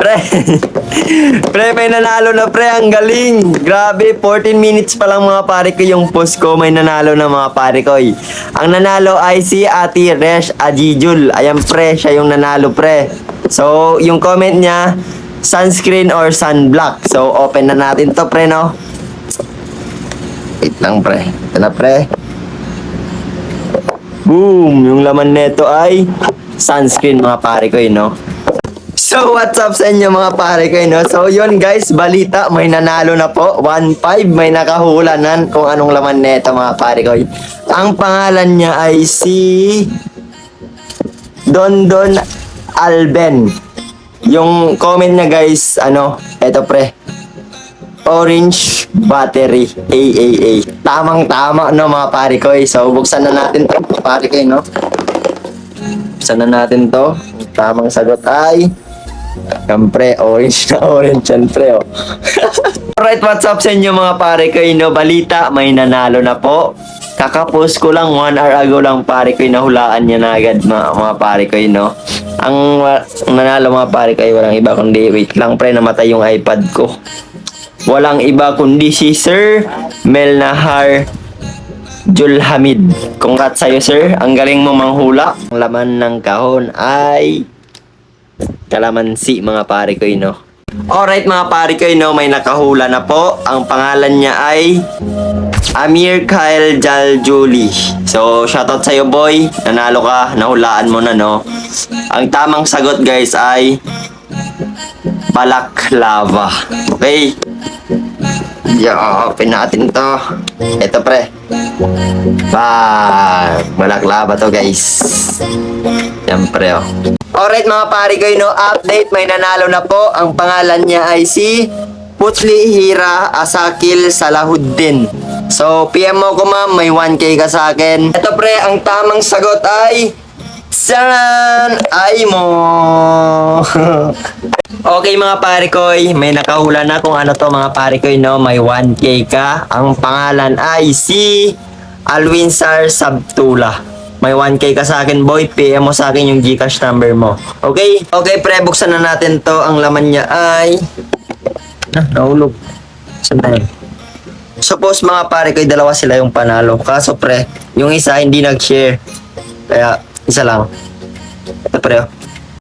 Pre, pre, may nanalo na pre, ang galing. Grabe, 14 minutes pa lang mga pare ko yung post ko, may nanalo na mga pare ko. Ang nanalo ay si Ate Resh Ajijul. Ayan pre, siya yung nanalo pre. So, yung comment niya, sunscreen or sunblock. So, open na natin to pre, no? Wait lang pre. Ito na pre. Boom! Yung laman nito ay sunscreen mga pare ko, no? So, what's up sa inyo mga pare ko, no? So, yun guys, balita, may nanalo na po. 1.5, may nakahulanan kung anong laman nito mga pare ko. Ang pangalan niya ay si Dondon Alben. Yung comment niya guys, eto pre. Orange battery, AAA. Tamang-tama, no mga pare ko. So, buksan na natin to mga pare ko, no? Buksan na natin to. Tamang sagot ay siyempre, orange na orange yan, pre, oh. Alright, what's up sa inyo mga pare ko, no? Balita, may nanalo na po. Kakapost ko lang, 1 hour ago lang pare ko, nahulaan niya na agad mga pare ko, no? Ang nanalo mga pare ko, walang iba kundi, wait lang pre, namatay yung iPad ko. Walang iba kundi si Sir Melnahar Julhamid. Congrats sa'yo sir, ang galing mo manghula. Ang laman ng kahon ay kalamansi mga pare ko, no? Alright mga pare ko, no? May nakahula na po. Ang pangalan niya ay Amir Kyle Jaljuli. So, shoutout sa'yo boy. Nanalo ka, nahulaan mo na, no? Ang tamang sagot guys ay balaklava. Okay? Open natin to. Ito pre. Balaklava to guys. Yan pre, oh. Alright mga pare ko, no, update, may nanalo na po. Ang pangalan niya ay si Putli Hira Asakil Salahuddin. So, PM mo ko ma'am, may 1K ka sa akin. Ito pre, ang tamang sagot ay San ay mo. Okay mga pare ko, may nakahula na kung ano to mga pare ko, no, may 1K ka. Ang pangalan ay si Alwinsar Sabtula. May 1K ka sa akin boy, PM mo sa akin yung Gcash number mo. Okay? Okay pre, buksan na natin to. Ang laman niya ay nahulog. Saan tayo? Suppose mga pare ko, dalawa sila yung panalo. Kaso pre, yung isa hindi nag-share. Kaya isa lang. Ito pre, oh.